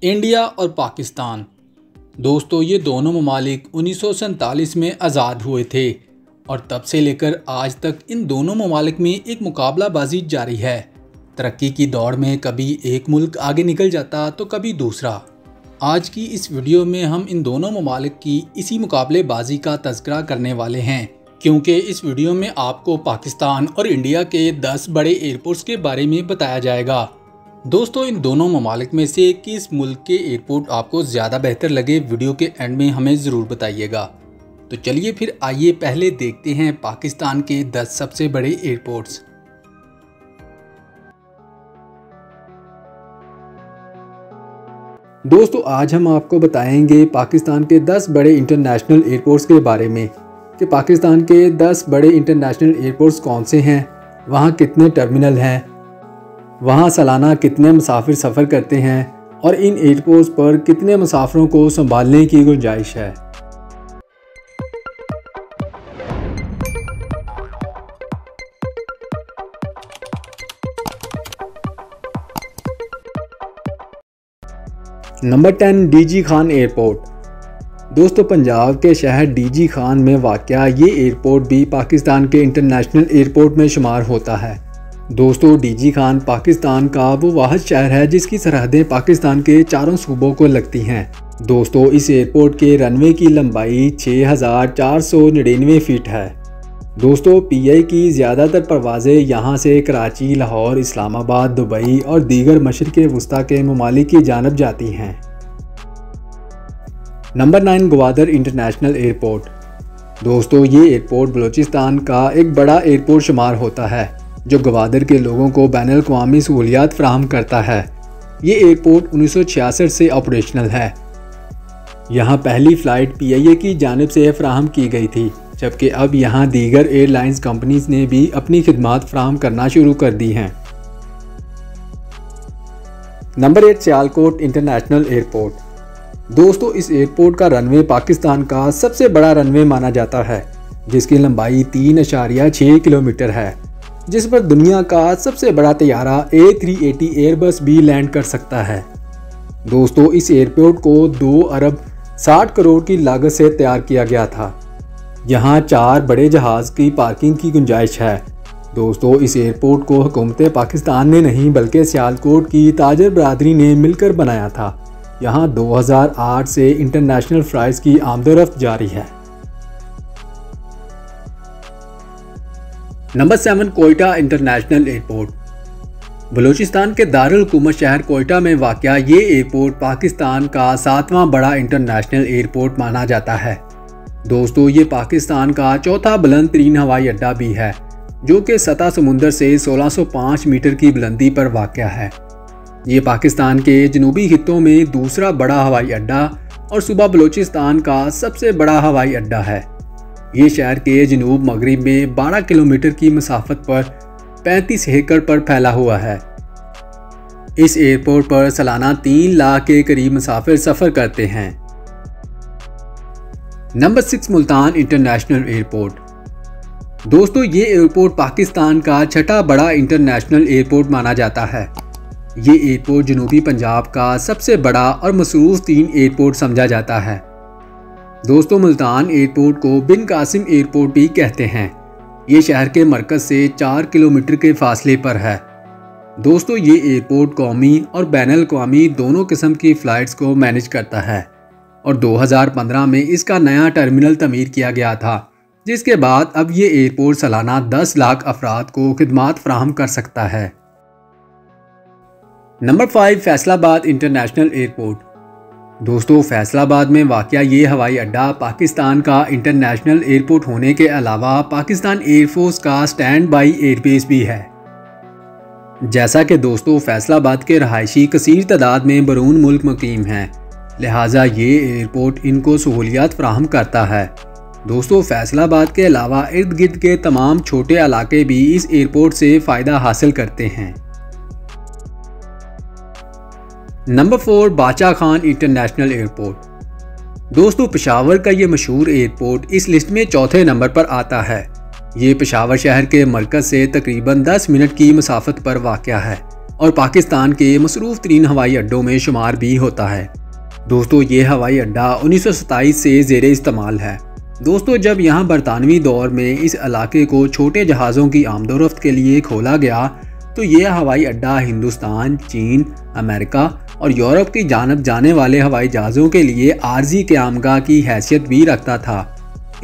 India और पाकिस्तान। दोस्तों, ये दोनों ममालिक 1947 में आज़ाद हुए थे और तब से लेकर आज तक इन दोनों ममालिक में एक मुकाबलाबाजी जारी है। तरक्की की दौड़ में कभी एक मुल्क आगे निकल जाता तो कभी दूसरा। आज की इस वीडियो में हम इन दोनों ममालिक की इसी मुकाबलेबाजी का तज़किरा करने वाले हैं, क्योंकि इस वीडियो में आपको पाकिस्तान और इंडिया के 10 बड़े एयरपोर्ट्स के बारे में बताया जाएगा। दोस्तों, इन दोनों ममालिक में से किस मुल्क के एयरपोर्ट आपको ज़्यादा बेहतर लगे, वीडियो के एंड में हमें ज़रूर बताइएगा। तो चलिए फिर आइए पहले देखते हैं पाकिस्तान के 10 सबसे बड़े एयरपोर्ट्स। दोस्तों, आज हम आपको बताएंगे पाकिस्तान के 10 बड़े इंटरनेशनल एयरपोर्ट्स के बारे में कि पाकिस्तान के 10 बड़े इंटरनेशनल एयरपोर्ट्स कौन से हैं, वहाँ कितने टर्मिनल हैं, वहाँ सालाना कितने मुसाफिर सफ़र करते हैं और इन एयरपोर्ट्स पर कितने मुसाफिरों को संभालने की गुंजाइश है। Number 10, DG Khan airport. दोस्तों, पंजाब के शहर डीजी खान में वाक़या ये एयरपोर्ट भी पाकिस्तान के इंटरनेशनल एयरपोर्ट में शुमार होता है। दोस्तों, डीजी खान पाकिस्तान का वो वाहिद शहर है जिसकी सरहदें पाकिस्तान के चारों सूबों को लगती हैं। दोस्तों, इस एयरपोर्ट के रनवे की लंबाई 6499 फीट है। दोस्तों, पीआई की ज़्यादातर परवाज़ें यहाँ से कराची, लाहौर, इस्लामाबाद, दुबई और दीगर मशरिक़ वस्ता के ममालिक की जानब जाती हैं। Number 9, Gwadar international airport. दोस्तों, ये एयरपोर्ट बलूचिस्तान का एक बड़ा एयरपोर्ट शुमार होता है जो ग्वादर के लोगों को बैनुल-अक़वामी सहूलियात फराहम करता है। ये एयरपोर्ट 1966 से ऑपरेशनल है। यहाँ पहली फ़्लाइट पीआईए की जानिब से फराहम की गई थी, जबकि अब यहाँ दीगर एयरलाइंस कंपनीज ने भी अपनी खिदमात फराहम करना शुरू कर दी हैं। Number 8, Sialkot international airport. दोस्तों, इस एयरपोर्ट का रनवे पाकिस्तान का सबसे बड़ा रनवे माना जाता है, जिसकी लंबाई 3.6 किलोमीटर है, जिस पर दुनिया का सबसे बड़ा तैयारा A380 एयरबस भी लैंड कर सकता है। दोस्तों, इस एयरपोर्ट को 2 अरब 60 करोड़ की लागत से तैयार किया गया था। यहाँ 4 बड़े जहाज़ की पार्किंग की गुंजाइश है। दोस्तों, इस एयरपोर्ट को हुकूमत पाकिस्तान ने नहीं बल्कि सियालकोट की ताजर बरादरी ने मिलकर बनाया था। यहाँ 2008 से इंटरनेशनल फ़्लाइट्स की आमदोरफ्त जारी है। Number 7, Quetta international airport. Balochistan के दारुल हुकूमत शहर कोयटा में वाक़या ये एयरपोर्ट पाकिस्तान का 7वां बड़ा इंटरनेशनल एयरपोर्ट माना जाता है। दोस्तों, ये पाकिस्तान का चौथा बुलंद तरीन हवाई अड्डा भी है, जो कि सतह समुंदर से 1605 मीटर की बुलंदी पर वाक़या है। ये पाकिस्तान के जनूबी खित्तों में दूसरा बड़ा हवाई अड्डा और सूबा बलूचिस्तान का सबसे बड़ा हवाई अड्डा है। ये शहर के जनूब मगरिब में 12 किलोमीटर की मसाफत पर 35 एकड़ पर फैला हुआ है। इस एयरपोर्ट पर सालाना 3 लाख के करीब मुसाफिर सफ़र करते हैं। Number 6, Multan international airport. दोस्तों, ये एयरपोर्ट पाकिस्तान का 6ठा बड़ा इंटरनेशनल एयरपोर्ट माना जाता है। ये एयरपोर्ट जनूबी पंजाब का सबसे बड़ा और मसरूफ़ 3 एयरपोर्ट समझा जाता है। दोस्तों, मुल्तान एयरपोर्ट को बिन कासिम एयरपोर्ट भी कहते हैं। ये शहर के मरकज़ से 4 किलोमीटर के फासले पर है। दोस्तों, ये एयरपोर्ट कौमी और बैनुल-अक़वामी दोनों किस्म की फ़्लाइट्स को मैनेज करता है और 2015 में इसका नया टर्मिनल तमीर किया गया था, जिसके बाद अब ये एयरपोर्ट सालाना 10 लाख अफराद को खिदमात फराहम कर सकता है। Number 5, Faisalabad international airport. दोस्तों, फैसलाबाद में वाक़या ये हवाई अड्डा पाकिस्तान का इंटरनेशनल एयरपोर्ट होने के अलावा पाकिस्तान एयरफोर्स का स्टैंड बाई एयरबेस भी है। जैसा कि दोस्तों, फैसलाबाद के रहायशी कसीर तादाद में बैरून मुल्क मुकीम हैं, लिहाजा ये एयरपोर्ट इनको सहूलियात फराहम करता है। दोस्तों, फैसलाबाद के अलावा इर्द गिर्द के तमाम छोटे इलाके भी इस एयरपोर्ट से फ़ायदा हासिल करते हैं। नंबर 4, बादशाह खान इंटरनेशनल एयरपोर्ट। दोस्तों, पेशावर का ये मशहूर एयरपोर्ट इस लिस्ट में चौथे नंबर पर आता है। ये पेशावर शहर के मरकज़ से तकरीबन 10 मिनट की मसाफत पर वाक़या है। और पाकिस्तान के मसरूफ़ तरीन हवाई अड्डों में शुमार भी होता है। दोस्तों ये हवाई अड्डा 1927 से ज़ेरे इस्तेमाल है। दोस्तों जब यहाँ बरतानवी दौर में इस इलाके को छोटे जहाज़ों की आमदोरफ्त के लिए खोला गया तो ये हवाई अड्डा हिंदुस्तान, चीन, अमेरिका और यूरोप की जानब जाने वाले हवाई जहाज़ों के लिए आर्जी क़यामगाह की हैसियत भी रखता था।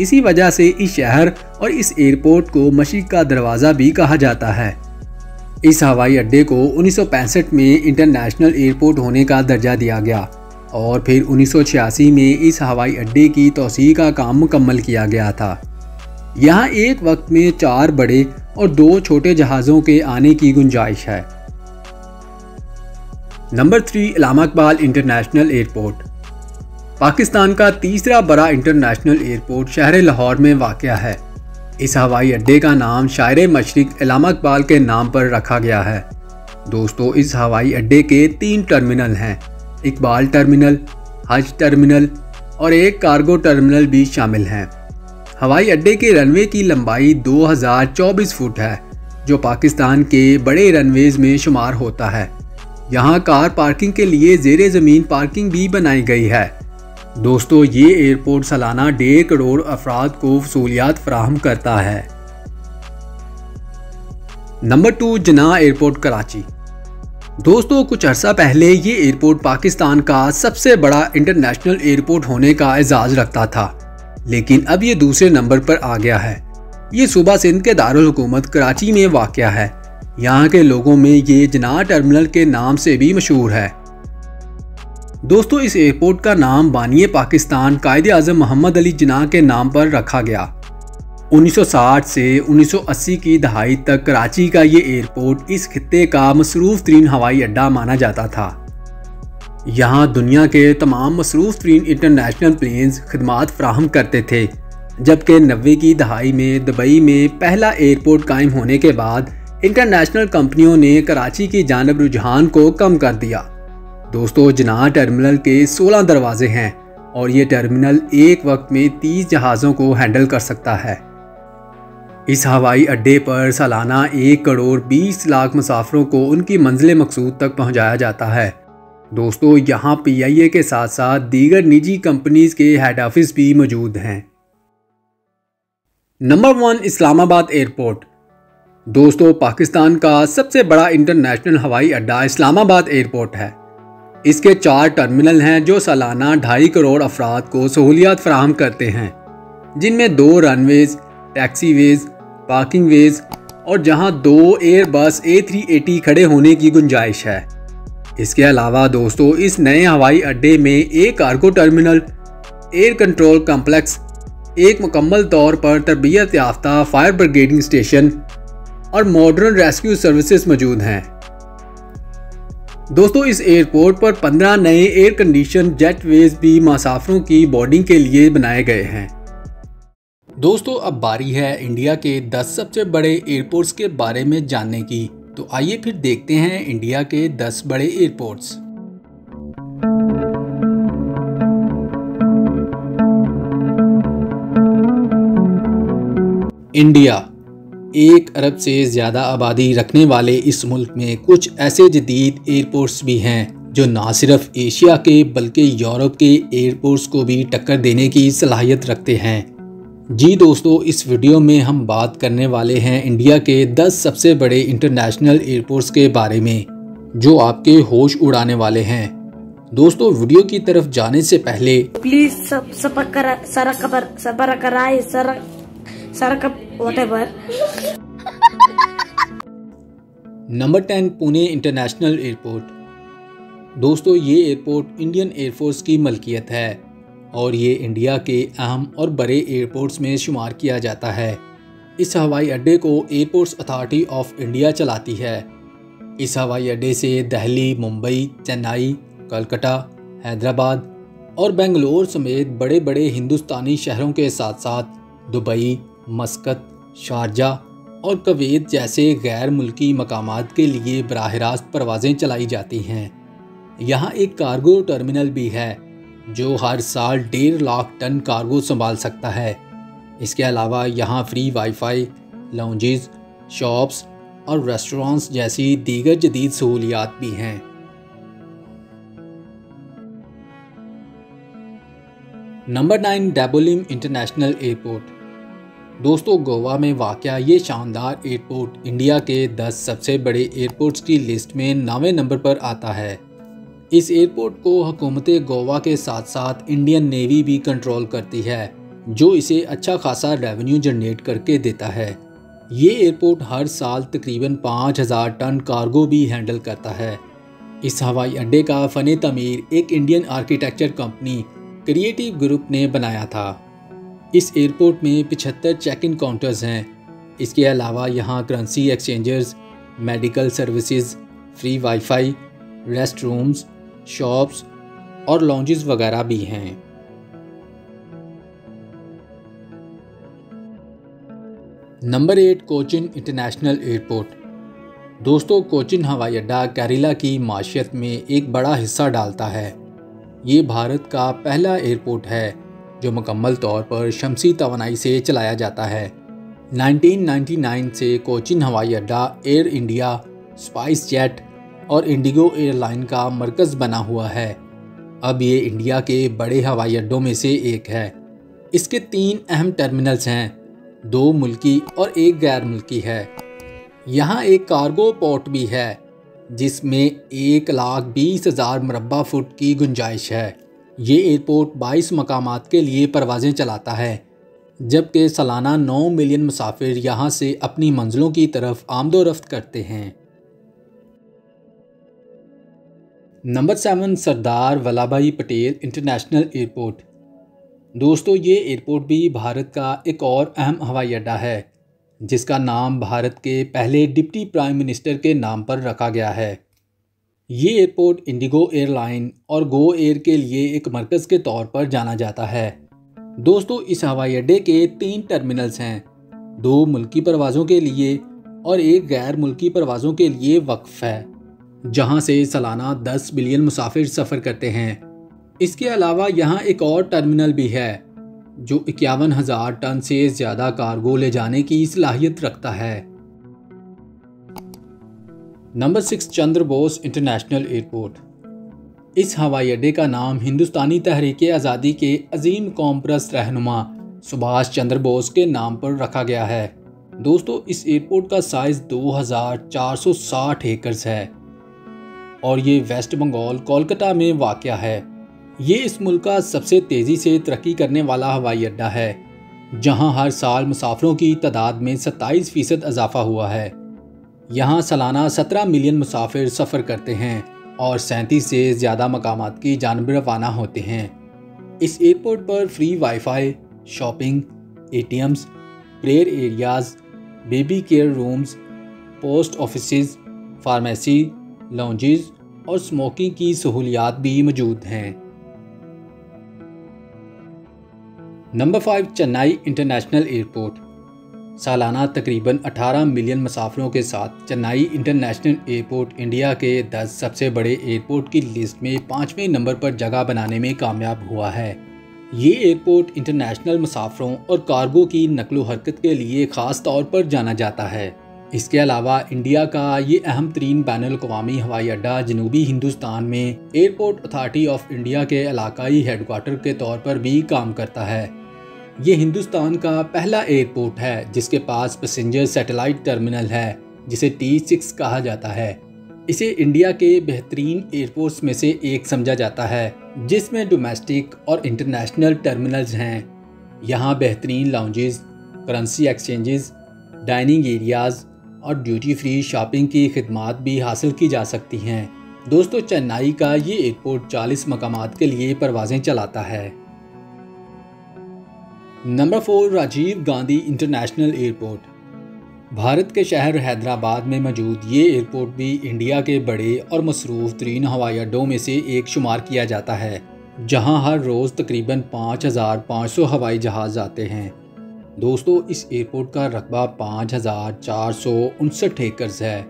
इसी वजह से इस शहर और इस एयरपोर्ट को मशरिक़ का दरवाज़ा भी कहा जाता है। इस हवाई अड्डे को 1965 में इंटरनेशनल एयरपोर्ट होने का दर्जा दिया गया और फिर 1986 में इस हवाई अड्डे की तौसीह का काम मुकम्मल किया गया था। यहाँ एक वक्त में 4 बड़े और 2 छोटे जहाज़ों के आने की गुंजाइश है। Number 3 Allama Iqbal international airport. Pakistan का तीसरा बड़ा इंटरनेशनल एयरपोर्ट शहर लाहौर में वाक़या है। इस हवाई अड्डे का नाम शायर मशरिक़ इलामा इकबाल के नाम पर रखा गया है। दोस्तों इस हवाई अड्डे के 3 टर्मिनल हैं, इकबाल टर्मिनल, हज टर्मिनल और एक कार्गो टर्मिनल भी शामिल हैं। हवाई अड्डे के रनवे की लंबाई 2024 फुट है जो पाकिस्तान के बड़े रनवेज में शुमार होता है। यहाँ कार पार्किंग के लिए ज़ेरे ज़मीन पार्किंग भी बनाई गई है। दोस्तों ये एयरपोर्ट सालाना 1.5 करोड़ अफराद को सहूलियात फराहम करता है। नंबर 2 जिन्ना एयरपोर्ट कराची। दोस्तों कुछ अर्सा पहले ये एयरपोर्ट पाकिस्तान का सबसे बड़ा इंटरनेशनल एयरपोर्ट होने का एजाज़ रखता था, लेकिन अब ये दूसरे नंबर पर आ गया है। ये सूबा सिंध के दारुल हुकूमत कराची में वाक़या है। यहाँ के लोगों में ये जिन्ना टर्मिनल के नाम से भी मशहूर है। दोस्तों इस एयरपोर्ट का नाम बानिए पाकिस्तान कायद-ए-आज़म मोहम्मद अली जिन्ना के नाम पर रखा गया। 1960 से 1980 की दहाई तक कराची का ये एयरपोर्ट इस खित्ते का मसरूफ़ तरीन हवाई अड्डा माना जाता था। यहाँ दुनिया के तमाम मसरूफ़ तरीन इंटरनेशनल प्लेन्स खिदमात फराहम करते थे, जबकि 90 की दहाई में दुबई में पहला एयरपोर्ट कायम होने के बाद इंटरनेशनल कंपनियों ने कराची की जानब रुझान को कम कर दिया। दोस्तों जिन्ना टर्मिनल के 16 दरवाजे हैं और ये टर्मिनल एक वक्त में 30 जहाज़ों को हैंडल कर सकता है। इस हवाई अड्डे पर सालाना 1 करोड़ 20 लाख मुसाफिरों को उनकी मंजिल मकसूद तक पहुंचाया जाता है। दोस्तों यहाँ PIA के साथ साथ दीगर निजी कंपनीज के हेड ऑफिस भी मौजूद हैं। Number 1 Islamabad airport. दोस्तों पाकिस्तान का सबसे बड़ा इंटरनेशनल हवाई अड्डा इस्लामाबाद एयरपोर्ट है। इसके 4 टर्मिनल हैं जो सालाना 2.5 करोड़ अफराद को सहूलियात फराहम करते हैं, जिनमें 2 रनवेज, टैक्सीवेज, पार्किंग वेज और जहां 2 एयरबस A380 खड़े होने की गुंजाइश है। इसके अलावा दोस्तों इस नए हवाई अड्डे में एक cargo terminal, air control complex, एक मुकम्मल तौर पर तरबियत याफ्ता फायर ब्रिगेडिंग स्टेशन और मॉडर्न रेस्क्यू सर्विसेज मौजूद हैं। दोस्तों इस एयरपोर्ट पर 15 नए एयर कंडीशन जेटवेज भी मुसाफिरों की बोर्डिंग के लिए बनाए गए हैं। दोस्तों अब बारी है इंडिया के 10 सबसे बड़े एयरपोर्ट्स के बारे में जानने की, तो आइए फिर देखते हैं इंडिया के 10 बड़े एयरपोर्ट्स। इंडिया 1 अरब से ज़्यादा आबादी रखने वाले इस मुल्क में कुछ ऐसे जदीद एयरपोर्ट्स भी हैं जो ना सिर्फ एशिया के बल्कि यूरोप के एयरपोर्ट्स को भी टक्कर देने की सलाहियत रखते हैं। जी दोस्तों इस वीडियो में हम बात करने वाले हैं इंडिया के 10 सबसे बड़े इंटरनेशनल एयरपोर्ट्स के बारे में जो आपके होश उड़ाने वाले हैं। दोस्तों वीडियो की तरफ जाने से पहले please number 10 Pune international airport. दोस्तों ये एयरपोर्ट इंडियन एयरफोर्स की मलकियत है और ये इंडिया के अहम और बड़े एयरपोर्ट्स में शुमार किया जाता है। इस हवाई अड्डे को एयरपोर्ट्स अथॉरिटी ऑफ इंडिया चलाती है। इस हवाई अड्डे से दिल्ली, मुंबई, चेन्नई, कलकत्ता, हैदराबाद और बेंगलोर समेत बड़े बड़े हिंदुस्तानी शहरों के साथ साथ दुबई, मस्कत, शारजाह और कुवैत जैसे गैर मुल्की मकामात के लिए बराह रास्त परवाज़ें चलाई जाती हैं। यहाँ एक कार्गो टर्मिनल भी है जो हर साल 1.5 लाख टन कार्गो संभाल सकता है। इसके अलावा यहाँ फ्री वाईफाई, लाउंजेस, शॉप्स और रेस्टोरेंट्स जैसी दीगर जदीद सहूलियात भी हैं। Number 9, Dabolim international airport. दोस्तों, गोवा में वाक़या ये शानदार एयरपोर्ट इंडिया के 10 सबसे बड़े एयरपोर्ट्स की लिस्ट में 9वें नंबर पर आता है। इस एयरपोर्ट को हुकूमत गोवा के साथ साथ इंडियन नेवी भी कंट्रोल करती है, जो इसे अच्छा खासा रेवेन्यू जनरेट करके देता है। ये एयरपोर्ट हर साल तकरीबन 5000 टन कार्गो भी हैंडल करता है। इस हवाई अड्डे का फ़न तमीर एक Indian architecture company creative group ने बनाया था। इस एयरपोर्ट में 75 चेक इन काउंटर्स हैं। इसके अलावा यहाँ currency exchangers, medical services, free wifi, rest rooms, shops और लॉन्जेस वगैरह भी हैं। Number 8, Cochin international airport. दोस्तों, कोचिन हवाई अड्डा केरला की माशियत में एक बड़ा हिस्सा डालता है। ये भारत का पहला एयरपोर्ट है जो मुकम्मल तौर पर शमसी तवानाई से चलाया जाता है। 1999 से कोचिन हवाई अड्डा एयर इंडिया, स्पाइस जेट और इंडिगो एयरलाइन का मरकज़ बना हुआ है। अब ये इंडिया के बड़े हवाई अड्डों में से एक है। इसके 3 अहम टर्मिनल्स हैं, 2 मुल्की और 1 गैर मुल्की है। यहाँ एक कार्गो पोर्ट भी है जिसमें 1,20,000 मुरब्बा फुट की गुंजाइश है। ये एयरपोर्ट 22 मकामात के लिए परवाज़ें चलाता है, जबकि सालाना 9 मिलियन मुसाफिर यहाँ से अपनी मंजिलों की तरफ आमदोरफ्त करते हैं। Number 7, Sardar Vallabhbhai Patel international airport. दोस्तों, ये एयरपोर्ट भी भारत का एक और अहम हवाई अड्डा है जिसका नाम भारत के पहले डिप्टी प्राइम मिनिस्टर के नाम पर रखा गया है। ये एयरपोर्ट इंडिगो एयरलाइन और गो एयर के लिए एक मरकज़ के तौर पर जाना जाता है। दोस्तों, इस हवाई अड्डे के 3 टर्मिनल्स हैं, 2 मुल्की परवाज़ों के लिए और 1 गैर मुल्की परवाज़ों के लिए वक्फ है, जहां से सालाना 10 बिलियन मुसाफिर सफ़र करते हैं। इसके अलावा यहाँ एक और टर्मिनल भी है जो 51,000 टन से ज़्यादा कार्गो ले जाने की सलाहियत रखता है। Number 6, Chandra Bose international airport. इस हवाई अड्डे का नाम हिंदुस्तानी तहरीक आज़ादी के अजीम कौम परस्त रहनुमा सुभाष चंद्र बोस के नाम पर रखा गया है। दोस्तों, इस एयरपोर्ट का साइज़ 2460 एकड़ है और ये वेस्ट बंगाल कोलकाता में वाक़या है। ये इस मुल्क का सबसे तेज़ी से तरक्की करने वाला हवाई अड्डा है, जहां हर साल मुसाफिरों की तादाद में 27% इजाफा हुआ है। यहाँ सालाना 17 मिलियन मुसाफिर सफ़र करते हैं और 37 से ज़्यादा मकामात की जानब रवाना होते हैं। इस एयरपोर्ट पर free wifi, shopping, ATMs, prayer areas, baby care rooms, post offices, pharmacy, lounges और स्मोकिंग की सहूलियात भी मौजूद हैं। Number 5, Chennai international airport. सालाना तकरीबन 18 मिलियन मुसाफिरों के साथ चेन्नई इंटरनेशनल एयरपोर्ट इंडिया के 10 सबसे बड़े एयरपोर्ट की लिस्ट में 5वें नंबर पर जगह बनाने में कामयाब हुआ है। ये एयरपोर्ट इंटरनेशनल मुसाफिरों और कार्गो की नकलो हरकत के लिए ख़ास तौर पर जाना जाता है। इसके अलावा इंडिया का ये अहम तरीन बैनुल-अक़वामी हवाई अड्डा जनूबी हिंदुस्तान में एयरपोर्ट अथॉरिटी ऑफ इंडिया के इलाकाई हेडक्वार्टर के तौर पर भी काम करता है। ये हिंदुस्तान का पहला एयरपोर्ट है जिसके पास पैसेंजर सैटेलाइट टर्मिनल है जिसे T6 कहा जाता है। इसे इंडिया के बेहतरीन एयरपोर्ट्स में से एक समझा जाता है, जिसमें डोमेस्टिक और इंटरनेशनल टर्मिनल्स हैं। यहाँ बेहतरीन lounges, currency exchanges, dining areas और ड्यूटी फ्री शॉपिंग की खिदमात भी हासिल की जा सकती हैं। दोस्तों, चेन्नई का ये एयरपोर्ट 40 मकामात के लिए परवाज़ें चलाता है। Number 4, Rajiv Gandhi international airport. Bharat के शहर हैदराबाद में मौजूद ये एयरपोर्ट भी इंडिया के बड़े और मसरूफ़ तरीन हवाई अड्डों में से एक शुमार किया जाता है, जहां हर रोज़ तकरीबन 5,500 हवाई जहाज़ आते हैं। दोस्तों, इस एयरपोर्ट का रकबा 5,459 एकड़ है।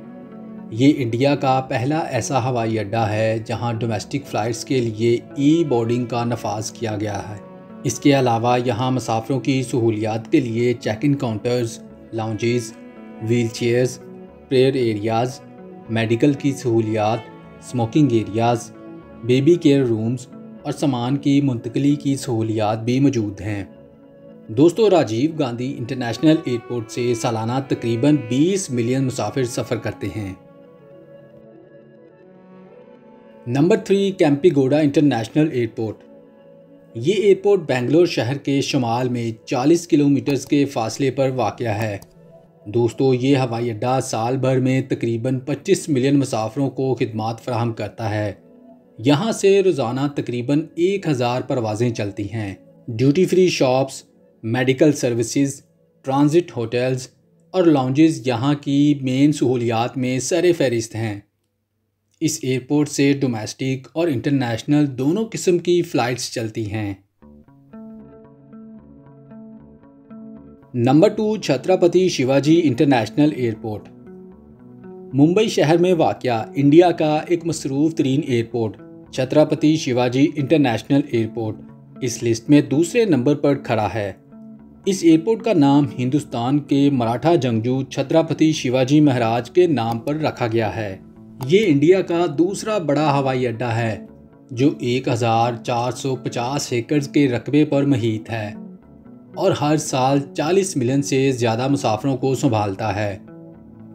ये इंडिया का पहला ऐसा हवाई अड्डा है जहां डोमेस्टिक फ़्लाइट्स के लिए ई-बोर्डिंग का नफाज किया गया है। इसके अलावा यहाँ मुसाफिरों की सहूलियात के लिए check in counters, lounges, wheel chairs, prayer areas, medical की सहूलियात, smoking areas, baby care rooms और सामान की मुंतकली की सहूलियात भी मौजूद हैं। दोस्तों, राजीव गांधी इंटरनेशनल एयरपोर्ट से सालाना तकरीबन 20 मिलियन मुसाफिर सफ़र करते हैं। Number 3, Kempegowda international airport. ये एयरपोर्ट बेंगलोर शहर के शुमाल में 40 किलोमीटर के फासले पर वाक़या है। दोस्तों, ये हवाई अड्डा साल भर में तकरीबन 25 मिलियन मुसाफिरों को खिदमात फराहम करता है। यहाँ से रोज़ाना तकरीबन 1000 परवाज़ें चलती हैं। Duty free shops, medical services, transit hotels और लॉन्जेस यहाँ की मेन सहूलियात में सर फहरिस्त हैं। इस एयरपोर्ट से डोमेस्टिक और इंटरनेशनल दोनों किस्म की फ़्लाइट्स चलती हैं। Number 2, Chhatrapati Shivaji international airport. Mumbai शहर में वाक़या इंडिया का एक मसरूफ़ तरीन airport Chhatrapati Shivaji international airport इस लिस्ट में दूसरे नंबर पर खड़ा है। इस एयरपोर्ट का नाम हिंदुस्तान के मराठा जंगजू छत्रपति शिवाजी महाराज के नाम पर रखा गया है। ये इंडिया का दूसरा बड़ा हवाई अड्डा है जो 1450 एकड़ के रकबे पर मुहित है और हर साल 40 मिलियन से ज़्यादा मुसाफिरों को संभालता है।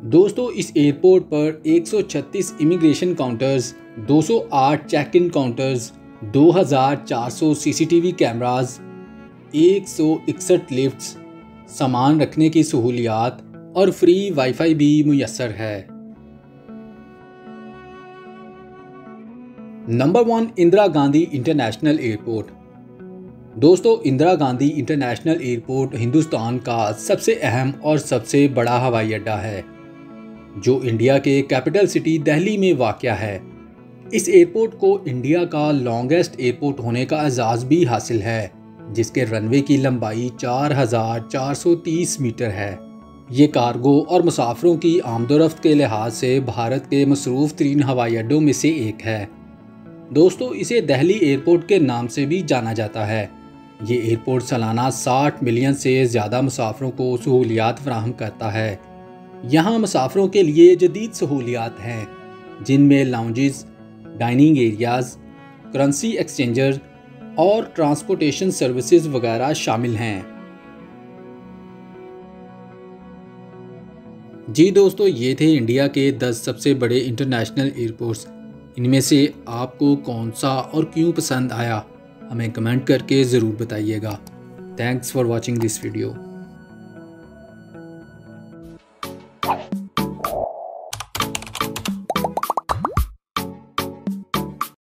दोस्तों, इस एयरपोर्ट पर 136 immigration counters, 208 check in counters, 2400 CCTV cameras, 161 lifts, सामान रखने की सहूलियात और फ्री वाईफाई भी मुयस्सर है। Number 1, Indira Gandhi international airport. दोस्तों, इंदिरा गांधी इंटरनेशनल एयरपोर्ट हिंदुस्तान का सबसे अहम और सबसे बड़ा हवाई अड्डा है जो इंडिया के कैपिटल सिटी दिल्ली में वाक़या है। इस एयरपोर्ट को इंडिया का लॉन्गेस्ट एयरपोर्ट होने का एजाज़ भी हासिल है जिसके रनवे की लंबाई 4430 मीटर है। ये कार्गो और मुसाफिरों की आमदोरफ्त के लिहाज से भारत के मसरूफ़ तरीन हवाई अड्डों में से एक है। दोस्तों, इसे दिल्ली एयरपोर्ट के नाम से भी जाना जाता है। ये एयरपोर्ट सालाना 60 मिलियन से ज़्यादा मुसाफिरों को सहूलियात फराहम करता है। यहाँ मुसाफिरों के लिए जदीद सहूलियात हैं जिनमें lounges, dining areas, currency exchanger और ट्रांसपोर्टेशन सर्विसेज वगैरह शामिल हैं। जी दोस्तों, ये थे इंडिया के 10 सबसे बड़े इंटरनेशनल एयरपोर्ट्स। इनमें से आपको कौन सा और क्यों पसंद आया हमें कमेंट करके ज़रूर बताइएगा। Thanks for watching this video.